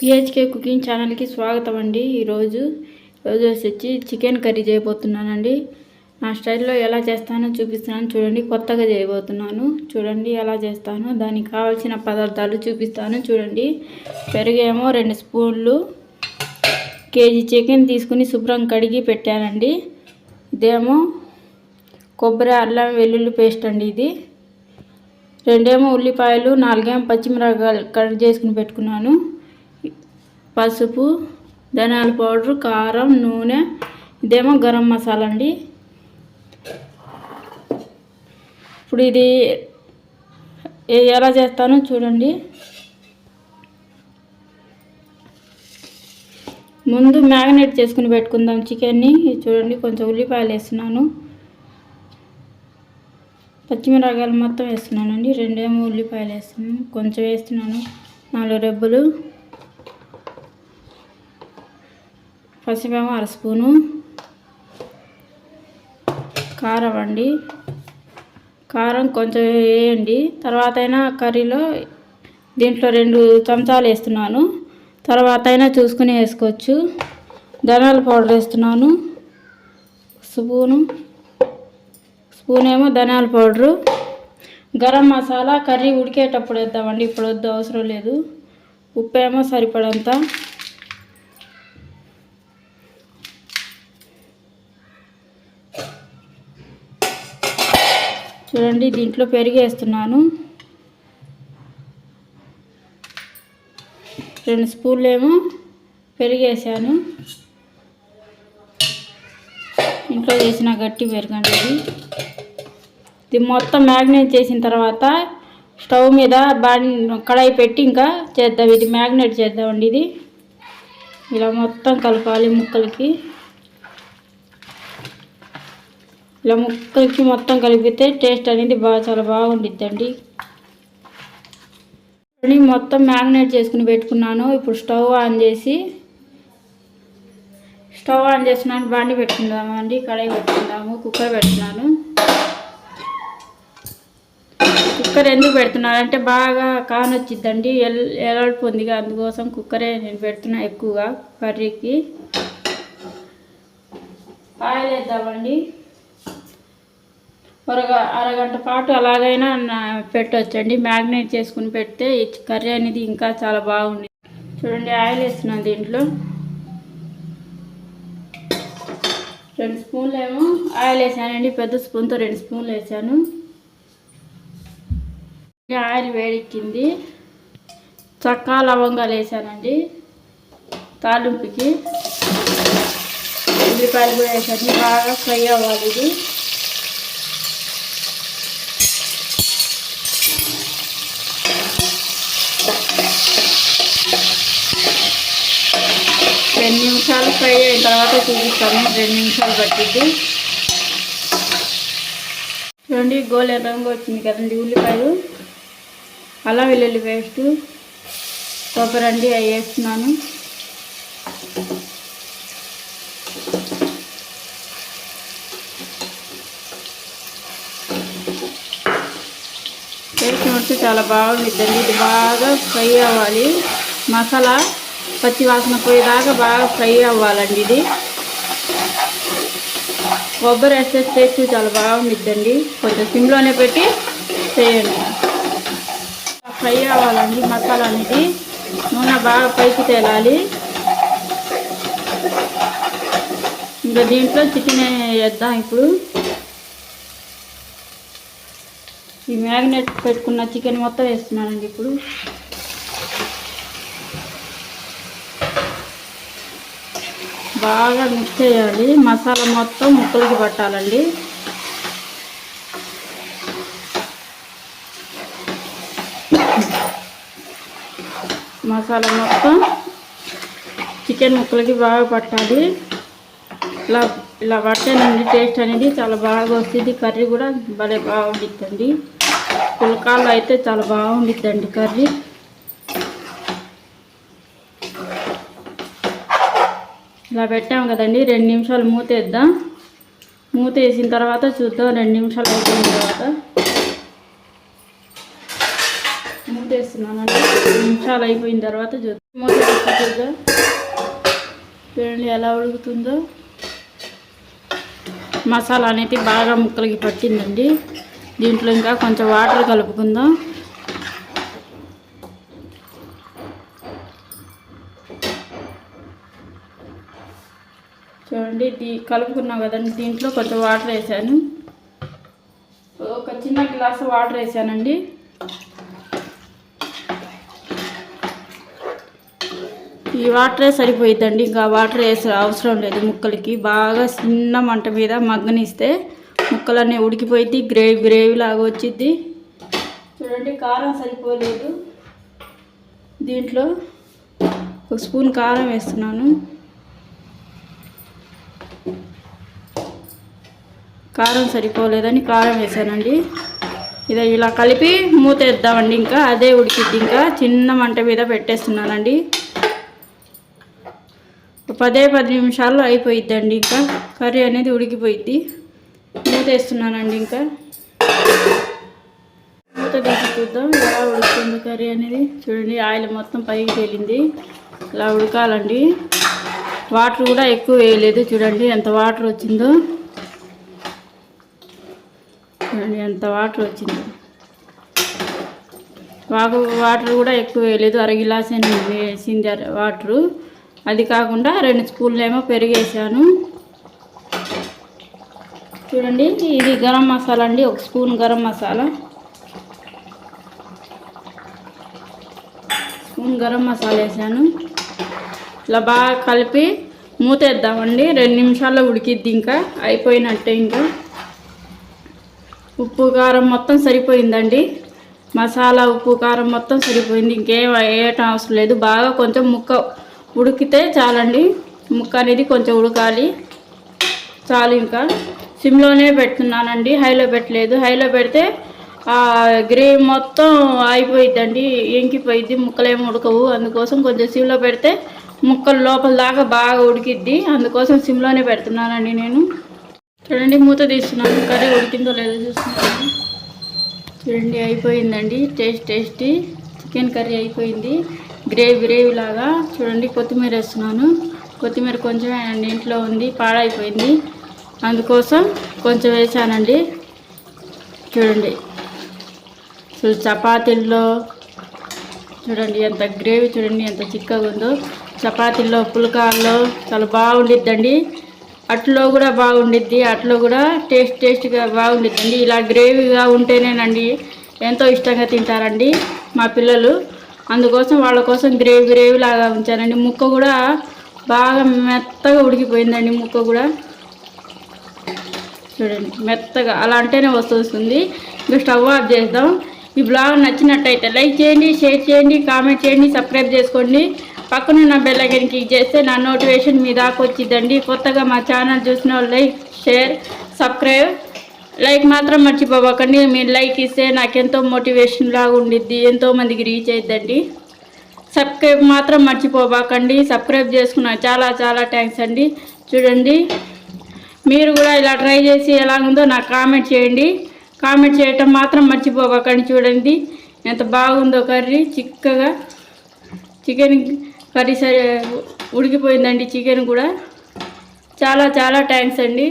సిహెచ్కే cooking ఛానల్కి స్వాగతం అండి. ఈరోజు వచ్చి చికెన్ కర్రీ చేయబోతున్నానండి. నా స్టైల్లో ఎలా చేస్తానో చూపిస్తున్నాను చూడండి. కొత్తగా చేయబోతున్నాను చూడండి ఎలా చేస్తానో. దానికి కావాల్సిన పదార్థాలు చూపిస్తాను చూడండి. పెరుగేమో 2 స్పూన్లు, కేజీ చికెన్ తీసుకుని శుభ్రం కడిగి పెట్టానండి. ఇదేమో కొబ్బరి, అల్లం వెల్లుల్లి పేస్ట్ అండి. ఇది 2 ఉల్లిపాయలు, 4 పచ్చిమిరపకాయలు కట్ చేసుకుని పెట్టుకున్నాను. పసుపు, ధనియాల పౌడర్, కారం, నూనె, ఇదేమో గరం మసాలా అండి. ఇప్పుడు ఇది ఎలా చేస్తానో చూడండి. ముందు మ్యారినేట్ చేసుకుని పెట్టుకుందాం చికెన్ని. చూడండి, కొంచెం ఉల్లిపాయలు వేస్తున్నాను, పచ్చిమిరపకాయలు మొత్తం వేస్తున్నానండి. 2 ఉల్లిపాయలు వేస్తున్నాను, కొంచెం వేస్తున్నాను, 4 రెబ్బలు, పసుపేమో 1/2 స్పూను, కారం అండి, కారం కొంచెం వేయండి. తర్వాత అయినా కర్రీలో దీంట్లో 2 చెంచాలు వేస్తున్నాను, తర్వాత అయినా చూసుకుని వేసుకోవచ్చు. ధనియాల పౌడర్ వేస్తున్నాను, స్పూన్ ఏమో ధనియాల పౌడరు. గరం మసాలా కర్రీ ఉడికేటప్పుడు వేద్దామండి, ఇప్పుడు వద్దు, అవసరం లేదు. ఉప్పు ఏమో సరిపడంత. చూడండి, దీంట్లో పెరుగు వేస్తున్నాను, 2 స్పూన్లు ఏమో పెరుగు వేసాను. ఇంట్లో చేసిన గట్టి పెరుగండి ఇది మొత్తం మ్యాగ్నేట్ చేసిన తర్వాత స్టవ్ మీద కడాయి పెట్టి ఇంకా చేద్దాం. ఇది మ్యాగ్నేట్ చేద్దామండి. ఇది ఇలా మొత్తం కలపాలి ముక్కలకి. ఇలా ముక్కలకి మొత్తం కలిపితే టేస్ట్ అనేది చాలా బాగుండిద్దండి. మొత్తం మ్యాగ్నేట్ చేసుకుని పెట్టుకున్నాను. ఇప్పుడు స్టవ్ ఆన్ చేస్తున్నాను, బాండి పెట్టుకుందామండి. కడాయి పెట్టుకుందాము, కుక్కర్ పెడుతున్నాను. కుక్కర్ ఎందుకు పెడుతున్నానంటే బాగా కానొచ్చిద్దండి, ఎలాడిపోందిగా, అందుకోసం కుక్కరే నేను పెడుతున్నా ఎక్కువగా కర్రీకి. ఆయిల్ వేద్దామండి. అరగంట పాటు అలాగైనా పెట్టవచ్చండి. మ్యాగ్నేట్ చేసుకుని పెడితే కర్రీ అనేది ఇంకా చాలా బాగుంది. చూడండి, ఆయిల్ వేస్తున్నాను. దీంట్లో 2 స్పూన్లు ఏమో ఆయిల్ వేసానండి. పెద్ద స్పూన్తో 2 స్పూన్లు వేసాను. ఆయిల్ వేడెక్కింది. చెక్క, లవంగాలు వేసానండి తాలింపుకి. ఉల్లిపాయలు కూడా వేసాను, బాగా ఫ్రై అవ్వాలి. ఇది 2 నిమిషాలు ఫ్రై అయిన తర్వాత చూపిస్తాను. 2 నిమిషాలు పట్టింది. చూడండి, గోల్డెన్ రంగు వచ్చింది కదండి. ఉల్లిపాయలు, అల్లం వెల్లుల్లి పేస్టు, కొబ్బరి అండి, అవి వేస్తున్నాను. టేస్ట్ వస్తే చాలా బాగుండిద్దండి. ఇది బాగా ఫ్రై అవ్వాలి. మసాలా పచ్చి వాసన పోయేదాకా బాగా ఫ్రై అవ్వాలండి. ఇది కొబ్బరి వేస్తే టేస్ట్ చాలా బాగుండిద్దండి. కొంచెం సిమ్లోనే పెట్టి చేయండి. ఫ్రై అవ్వాలండి మసాలా అనేది. నూనె బాగా పైకి తేలాలి. ఇంకా దీంట్లో చికెన్ వేద్దాం. ఇప్పుడు ఈ మ్యాగ్నేట్ పెట్టుకున్న చికెన్ మొత్తం వేస్తున్నానండి. ఇప్పుడు బాగా మిక్స్ చేయాలి. మసాలా మొత్తం ముక్కలకి పట్టాలండి. మసాలా మొత్తం చికెన్ ముక్కలకి బాగా పట్టాలి. ఇలా పట్టేనండి టేస్ట్ అనేది చాలా బాగా వస్తుంది. కర్రీ కూడా భలే బాగుండిద్దండి. పుల్కాల్లో అయితే చాలా బాగుండిద్దండి కర్రీ. ఇలా పెట్టాము కదండి. 2 నిమిషాలు మూత వేద్దాం. మూత వేసిన తర్వాత చూద్దాం. 2 నిమిషాలు అయిపోయిన తర్వాత మూత వేస్తున్నానండి. 2 నిమిషాలు నిమిషాలు అయిపోయిన తర్వాత చూద్దాం. చూడండి ఎలా ఉడుకుతుందో. మసాలా అనేది బాగా ముక్కలకి పట్టిందండి. దీంట్లో ఇంకా కొంచెం వాటర్ కలుపుకుందాం. చూడండి కలుపుకున్నాం కదండి. దీంట్లో కొంచెం వాటర్ వేసాను. ఒక చిన్న గ్లాసు వాటర్ వేసానండి. ఈ వాటరే సరిపోయిద్దండి. ఇంకా వాటర్ వేసే అవసరం లేదు. ముక్కలకి బాగా చిన్న మంట మీద మగ్గనిస్తే ముక్కలన్నీ ఉడికిపోయిద్ది. గ్రేవీ లాగా వచ్చిద్ది. చూడండి కారం సరిపోలేదు. దీంట్లో ఒక స్పూన్ కారం వేస్తున్నాను. కారం సరిపోలేదని కారం వేసానండి. ఇది ఇలా కలిపి మూత వేద్దామండి. ఇంకా అదే ఉడికిద్ది. ఇంకా చిన్న మంట మీద పెట్టేస్తున్నానండి. 10 నిమిషాల్లో అయిపోయిద్దండి. ఇంకా కర్రీ అనేది ఉడికిపోయిద్ది. మూత వేస్తున్నానండి. ఇంకా మూత తీసి చూద్దాం ఎలా ఉడుకుతుంది కర్రీ అనేది. చూడండి ఆయిల్ మొత్తం పైకి తేలింది. ఇలా ఉడకాలండి. వాటర్ కూడా ఎక్కువ వేయలేదు. చూడండి ఎంత వాటర్ వచ్చిందో. చూడండి ఎంత వాటర్ వచ్చిందో. వాటర్ కూడా ఎక్కువ వేయలేదు. 1 గిలాస్ వేసింది వాటరు. అది కాకుండా 2 స్పూన్లు ఏమో పెరిగేసాను. చూడండి ఇది గరం మసాలా అండి. 1 స్పూన్ గరం మసాలా. గరం మసాలా వేసాను. ఇలా బాగా కలిపి మూత వేద్దామండి. 2 నిమిషాల్లో ఉడికిద్ది. ఇంకా అయిపోయినట్టే. ఇంకా ఉప్పు కారం మొత్తం సరిపోయిందండి. మసాలా ఉప్పు కారం మొత్తం సరిపోయింది. ఇంకేం వేయటం అవసరం లేదు. బాగా కొంచెం ముక్క ఉడికితే చాలండి. ముక్క అనేది కొంచెం ఉడకాలి చాలు. ఇంకా సిమ్లోనే పెడుతున్నానండి. హైలో పెట్టలేదు. హైలో పెడితే గ్రేవీ మొత్తం అయిపోయిద్దండి. ఎంకిపోయిద్ది. ముక్కలేమో ఉడకవు. అందుకోసం కొంచెం సిమ్లో పెడితే ముక్కలు లోపల దాకా బాగా ఉడికిద్ది. అందుకోసం సిమ్లోనే పెడుతున్నానండి నేను. చూడండి మూత తీస్తున్నాను. కర్రీ ఉడికిందో లేదో చూస్తున్నాను. చూడండి అయిపోయిందండి. టేస్టీ చికెన్ కర్రీ అయిపోయింది. గ్రేవీ లాగా. చూడండి కొత్తిమీర వేస్తున్నాను. కొత్తిమీర కొంచెమే ఇంట్లో ఉంది, పాడైపోయింది. అందుకోసం కొంచెం వేసానండి. చూడండి చపాతీల్లో చూడండి ఎంత గ్రేవీ. చూడండి ఎంత చిక్కగా ఉందో. చపాతీల్లో పుల్కాల్లో చాలా బాగుండిద్దండి. అట్లో కూడా బాగుండిద్ది. అట్లో కూడా టేస్ట్గా బాగుండిద్దండి. ఇలా గ్రేవీగా ఉంటేనేనండి ఎంతో ఇష్టంగా తింటారండి మా పిల్లలు. అందుకోసం వాళ్ళ కోసం గ్రేవీ లాగా ఉంచానండి. ముక్క కూడా బాగా మెత్తగా ఉడికిపోయిందండి. ముక్క కూడా చూడండి మెత్తగా. అలా అంటేనే వస్తుంది. ఇంకా స్టవ్ ఆఫ్ చేద్దాం. ఈ బ్లాగ్ నచ్చినట్టయితే లైక్ చేయండి, షేర్ చేయండి, కామెంట్ చేయండి, సబ్స్క్రైబ్ చేసుకోండి. పక్కనున్న బెల్ ఐకాన్ క్లిక్ చేస్తే నా నోటిఫికేషన్ మీ దాకా వచ్చిందండి. కొత్తగా మా ఛానల్ చూసిన వాళ్ళు లైక్, షేర్, సబ్స్క్రైబ్. లైక్ మాత్రం మర్చిపోకండి. మీరు లైక్ ఇస్తే నాకెంతో మోటివేషన్ లాగా ఉండిద్ది. ఎంతోమందికి రీచ్ అయిద్దండి. సబ్స్క్రైబ్ మాత్రం మర్చిపోకండి. సబ్స్క్రైబ్ చేసుకున్నా చాలా థ్యాంక్స్ అండి. చూడండి మీరు కూడా ఇలా ట్రై చేసి ఎలాగుందో నాకు కామెంట్ చేయండి. కామెంట్ చేయటం మాత్రం మర్చిపోకండి. చూడండి ఎంత బాగుందో కర్రీ. చిక్కగా చికెన్ కర్రీ ఉడికిపోయిందండి. చికెన్ కూడా చాలా థ్యాంక్స్ అండి.